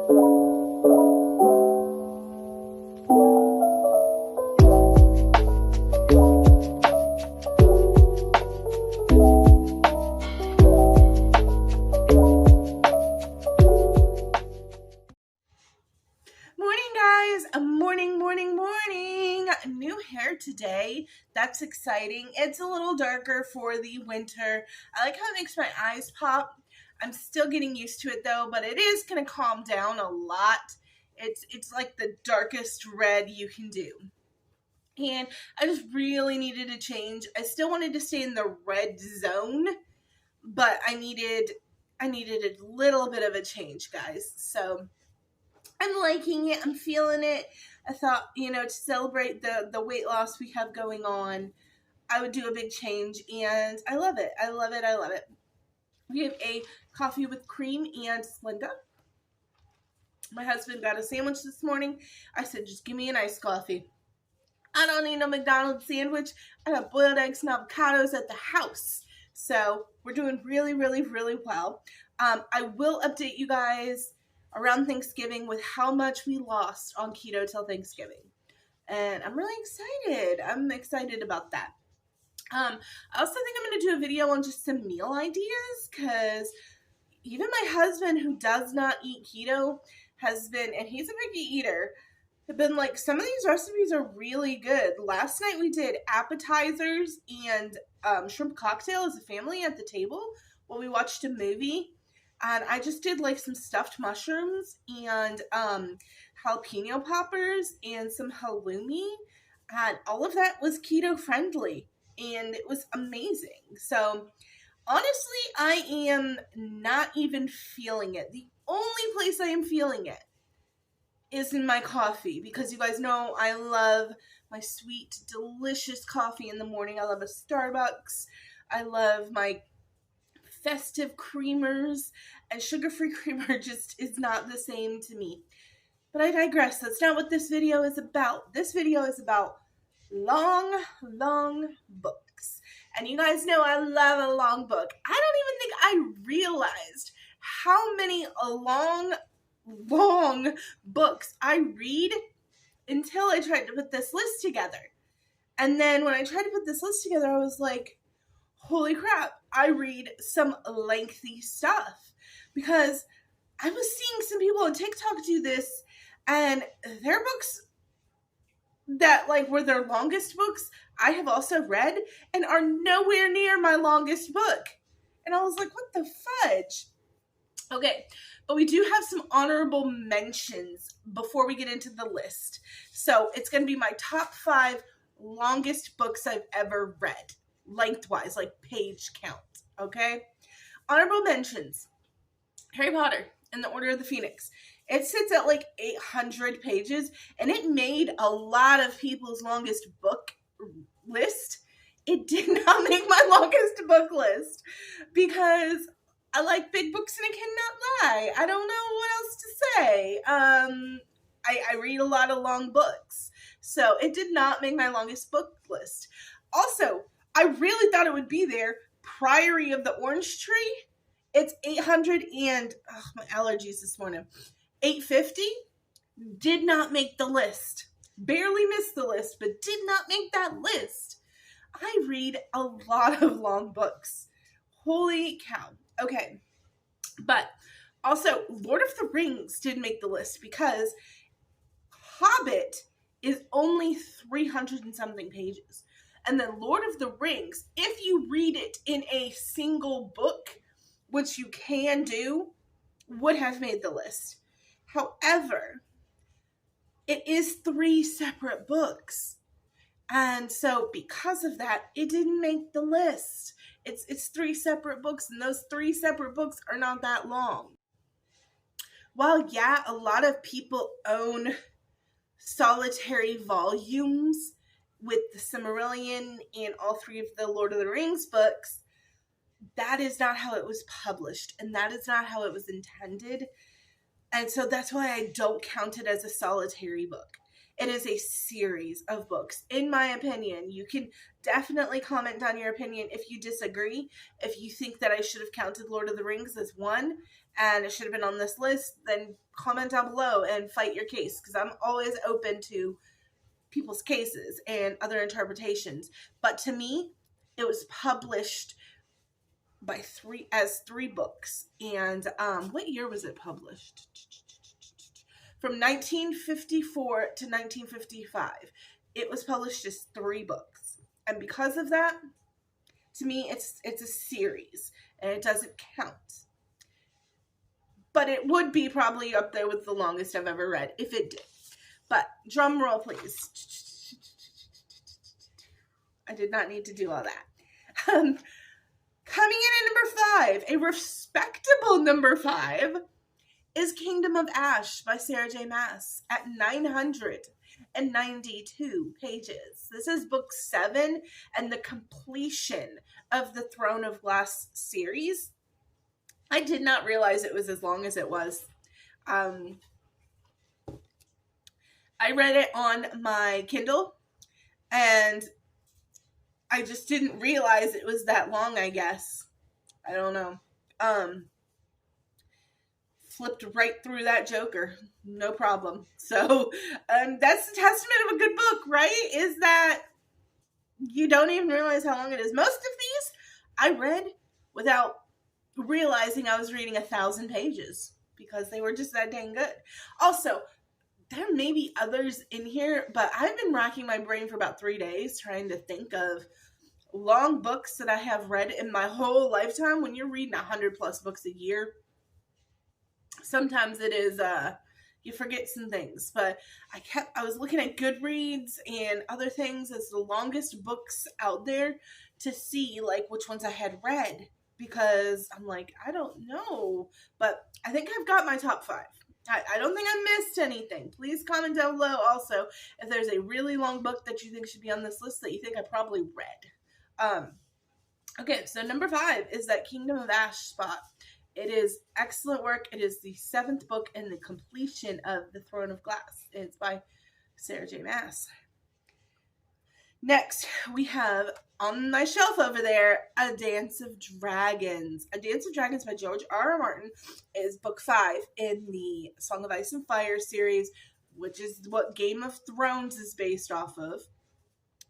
Morning. New hair today. That's exciting. It's a little darker for the winter. I like how it makes my eyes pop. I'm still getting used to it though, but it is going to calm down a lot. It's like the darkest red you can do. And I just really needed a change. I still wanted to stay in the red zone, but I needed a little bit of a change, guys. So I'm liking it. I'm feeling it. I thought, to celebrate the weight loss we have going on, I would do a big change, and I love it. I love it. We have a coffee with cream and Splenda. My husband got a sandwich this morning. I said, just give me an iced coffee. I don't need no McDonald's sandwich. I got boiled eggs and avocados at the house. So we're doing really, really, really well. I will update you guys around Thanksgiving with how much we lost on keto till Thanksgiving. And I'm really excited. I'm excited about that. I also think I'm going to do a video on just some meal ideas, because even my husband, who does not eat keto, has been, and he's a picky eater, have been like, some of these recipes are really good. Last night we did appetizers and shrimp cocktail as a family at the table while we watched a movie. And I just did like some stuffed mushrooms and jalapeno poppers and some halloumi. And all of that was keto friendly. And it was amazing. So honestly, I am not even feeling it. The only place I am feeling it is in my coffee. Because you guys know I love my sweet, delicious coffee in the morning. I love a Starbucks. I love my festive creamers, and sugar-free creamer just is not the same to me. But I digress. That's not what this video is about. This video is about long books. And you guys know I love a long book. I don't even think I realized how many long books I read until I tried to put this list together. And then when I tried to put this list together, I was like, holy crap, I read some lengthy stuff. Because I was seeing some people on TikTok do this, and their books that were their longest books I have also read and are nowhere near my longest book. And I was like, what the fudge? Okay, but we do have some honorable mentions before we get into the list. So it's going to be my top 5 longest books I've ever read. Lengthwise, like page count, okay? Honorable mentions. Harry Potter and the Order of the Phoenix. It sits at like 800 pages, and it made a lot of people's longest book list. It did not make my longest book list because I like big books and I cannot lie. I don't know what else to say. I read a lot of long books, so it did not make my longest book list. Also, I really thought it would be there. Priory of the Orange Tree. It's 800 and, my allergies this morning. 850 did not make the list. Barely missed the list, but did not make that list. I read a lot of long books. Holy cow. Okay. But also, Lord of the Rings did make the list because Hobbit is only 300 and something pages. And then Lord of the Rings, if you read it in a single book, which you can do, would have made the list. However, it is 3 separate books. And so because of that, it didn't make the list. It's 3 separate books, and those 3 separate books are not that long. While, yeah, a lot of people own solitary volumes with the Silmarillion and all 3 of the Lord of the Rings books, that is not how it was published, and that is not how it was intended. And so that's why I don't count it as a solitary book. It is a series of books, in my opinion. You can definitely comment on your opinion if you disagree. If you think that I should have counted Lord of the Rings as one and it should have been on this list, then comment down below and fight your case, because I'm always open to people's cases and other interpretations. But to me, it was published by three books. And what year was it published? From 1954 to 1955. It was published as 3 books. And because of that, to me, it's a series, and it doesn't count. But it would be probably up there with the longest I've ever read, if it did. But drum roll, please. I did not need to do all that. Coming in at number 5, a respectable number 5, is Kingdom of Ash by Sarah J. Maas at 992 pages. This is book 7 and the completion of the Throne of Glass series. I did not realize it was as long as it was. I read it on my Kindle, and I just didn't realize it was that long, I guess. I don't know. Flipped right through that Joker. No problem. So, that's the testament of a good book, right? Is that you don't even realize how long it is. Most of these I read without realizing I was reading 1,000 pages, because they were just that dang good. Also, there may be others in here, but I've been racking my brain for about 3 days trying to think of long books that I have read in my whole lifetime. When you're reading 100 plus books a year, sometimes it is, you forget some things. But I was looking at Goodreads and other things as the longest books out there to see like which ones I had read, because I'm like, I don't know, but I think I've got my top 5. I don't think I missed anything. Please comment down below also if there's a really long book that you think should be on this list that you think I probably read. Okay, so number 5 is that Kingdom of Ash spot. It is excellent work. It is the 7th book in the completion of The Throne of Glass. It's by Sarah J. Maas. Next, we have on my shelf over there, A Dance of Dragons. A Dance of Dragons by George R. R. Martin is book 5 in the Song of Ice and Fire series, which is what Game of Thrones is based off of.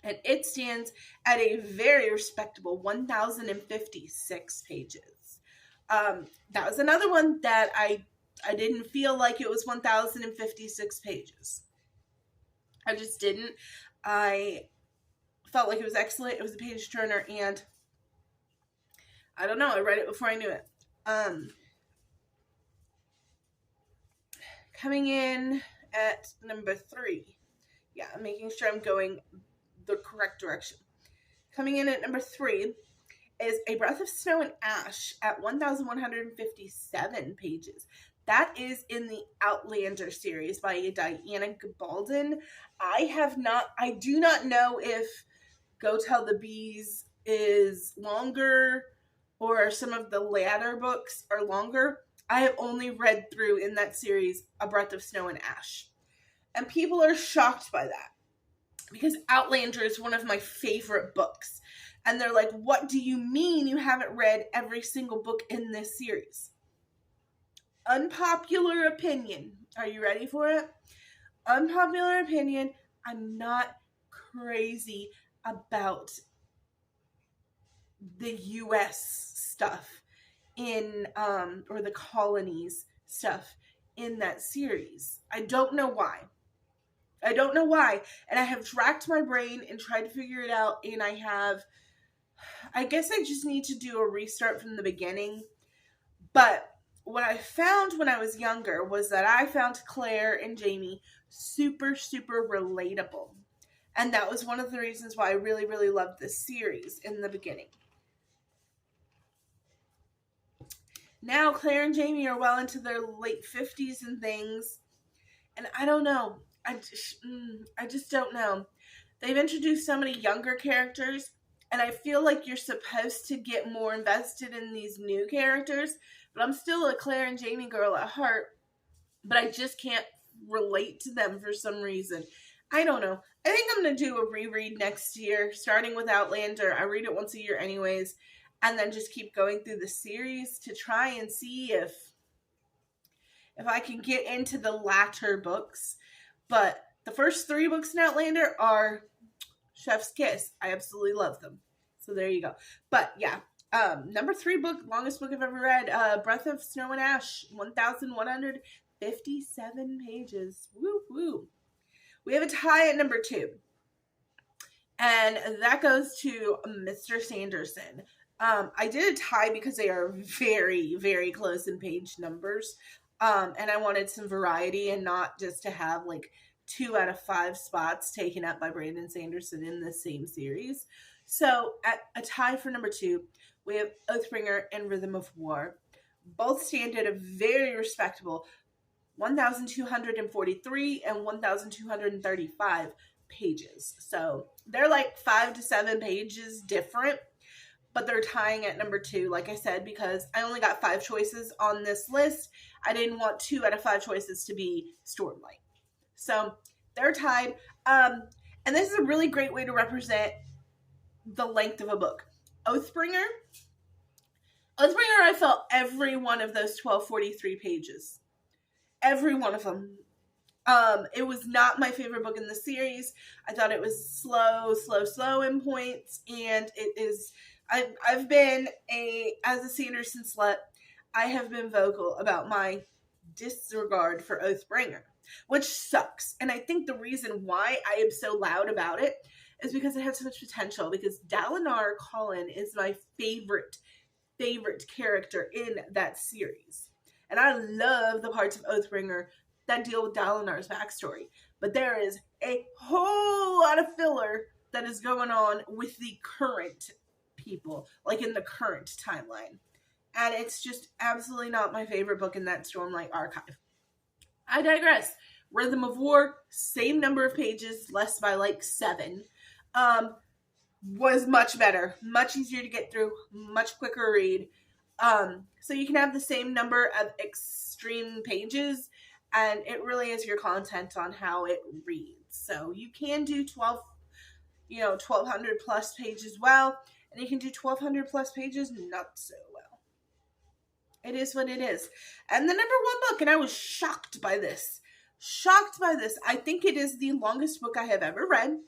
And it stands at a very respectable 1,056 pages. That was another one that I didn't feel like it was 1,056 pages. I just didn't. I felt like it was excellent. It was a page turner, and I don't know, I read it before I knew it. Coming in at number 3. Yeah, I'm making sure I'm going the correct direction. Coming in at number 3 is A Breath of Snow and Ash at 1,157 pages. That is in the Outlander series by Diana Gabaldon. I do not know if Go Tell the Bees is longer or some of the latter books are longer. I have only read through in that series A Breath of Snow and Ash. And people are shocked by that, because Outlander is one of my favorite books. And they're like, what do you mean you haven't read every single book in this series? Unpopular opinion. Are you ready for it? Unpopular opinion. I'm not crazy about the U.S. stuff in, or the colonies stuff in that series. I don't know why. And I have racked my brain and tried to figure it out, and I guess I just need to do a restart from the beginning. But what I found when I was younger was that I found Claire and Jamie super, super relatable. And that was one of the reasons why I really, really loved this series in the beginning. Now, Claire and Jamie are well into their late 50s and things. And I don't know. I just don't know. They've introduced so many younger characters, and I feel like you're supposed to get more invested in these new characters, but I'm still a Claire and Jamie girl at heart, but I just can't relate to them for some reason. I don't know. I think I'm going to do a reread next year, starting with Outlander. I read it once a year anyways, and then just keep going through the series to try and see if if I can get into the latter books. But the first 3 books in Outlander are chef's kiss. I absolutely love them. So there you go. But yeah, number 3 book, longest book I've ever read, Breath of Snow and Ash, 1,157 pages. Woo woo. We have a tie at number 2. And that goes to Mr. Sanderson. I did a tie because they are very, very close in page numbers. And I wanted some variety and not just to have like 2 out of 5 spots taken up by Brandon Sanderson in the same series. So at a tie for number 2, we have Oathbringer and Rhythm of War. Both stand at a very respectable 1,243 and 1,235 pages. So they're like 5 to 7 pages different, but they're tying at number 2, like I said, because I only got 5 choices on this list. I didn't want 2 out of 5 choices to be Stormlight. So they're tied. And this is a really great way to represent the length of a book. Oathbringer, I felt every one of those 1,243 pages. Every one of them. It was not my favorite book in the series. I thought it was slow in points, and it is. I've been as a Sanderson slut, I have been vocal about my disregard for Oathbringer, which sucks. And I think the reason why I am so loud about it is because it has so much potential. Because Dalinar Kholin is my favorite character in that series. And I love the parts of Oathbringer that deal with Dalinar's backstory. But there is a whole lot of filler that is going on with the current people, like in the current timeline. And it's just absolutely not my favorite book in that Stormlight archive. I digress. Rhythm of War, same number of pages, less by like 7. Was much better, much easier to get through, much quicker read. So you can have the same number of extreme pages, and it really is your content on how it reads. So you can do 1,200 plus pages well, and you can do 1,200 plus pages not so well. It is what it is. And the number 1 book, and I was shocked by this. I think it is the longest book I have ever read.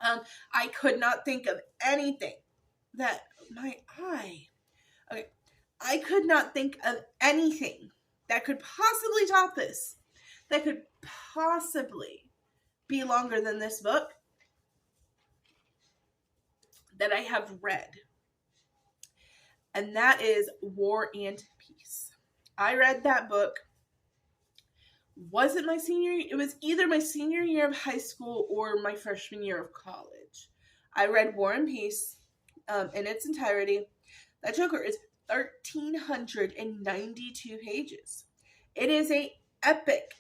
I could not think of anything that I could not think of anything that could possibly top this, that could possibly be longer than this book that I have read. And that is War and Peace. I read that book. Was it my senior year? It was either my senior year of high school or my freshman year of college. I read War and Peace in its entirety. That joker is 1,392 pages. It is a epic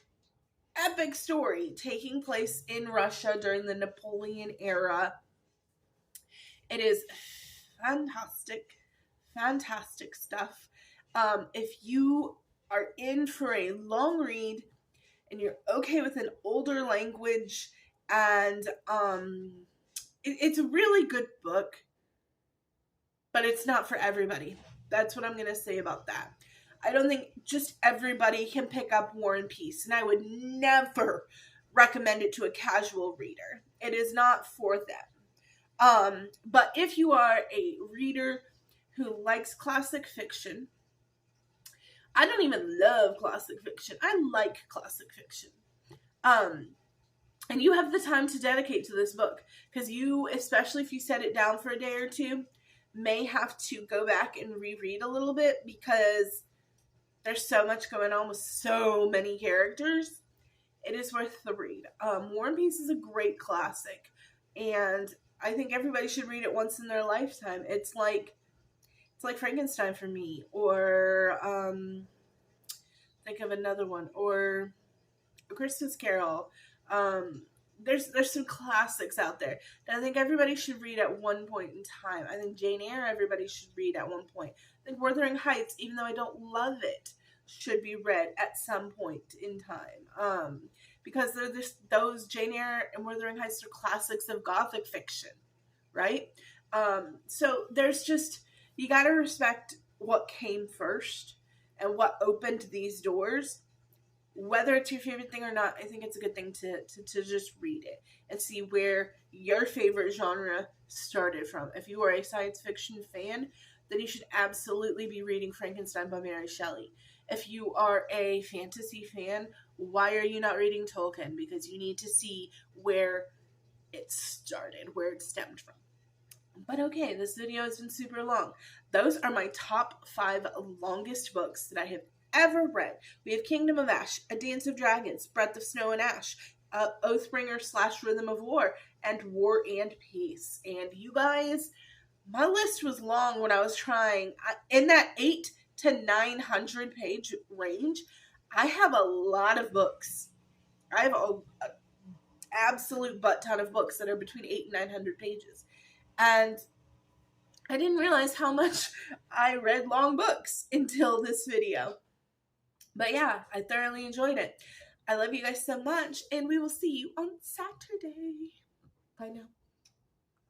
story taking place in Russia during the Napoleon era. It is fantastic stuff. If you are in for a long read and you're okay with an older language, and it's a really good book, but it's not for everybody. That's what I'm going to say about that. I don't think just everybody can pick up War and Peace, and I would never recommend it to a casual reader. It is not for them. But if you are a reader who likes classic fiction, I don't even love classic fiction. I like classic fiction. And you have the time to dedicate to this book, because you, especially if you set it down for a day or two, may have to go back and reread a little bit, because there's so much going on with so many characters. It is worth the read. War and Peace is a great classic, and I think everybody should read it once in their lifetime. It's like Frankenstein for me, or think of another one, or A Christmas Carol. There's some classics out there that I think everybody should read at one point in time. I think Jane Eyre, everybody should read at one point. I think Wuthering Heights, even though I don't love it, should be read at some point in time. Because they're just, those Jane Eyre and Wuthering Heights are classics of Gothic fiction, right? So there's just, you gotta respect what came first and what opened these doors. whether it's your favorite thing or not, I think it's a good thing to just read it and see where your favorite genre started from. If you are a science fiction fan, then you should absolutely be reading Frankenstein by Mary Shelley. If you are a fantasy fan, why are you not reading Tolkien? Because you need to see where it started, where it stemmed from. But okay, this video has been super long. Those are my top 5 longest books that I have ever read. We have Kingdom of Ash, A Dance of Dragons, Breath of Snow and Ash, Oathbringer / Rhythm of War, and War and Peace. And you guys, my list was long when I was trying. In that 800 to 900 page range, I have a lot of books. I have a absolute butt ton of books that are between 800 and 900 pages. And I didn't realize how much I read long books until this video. But yeah, I thoroughly enjoyed it. I love you guys so much, and we will see you on Saturday. Bye now.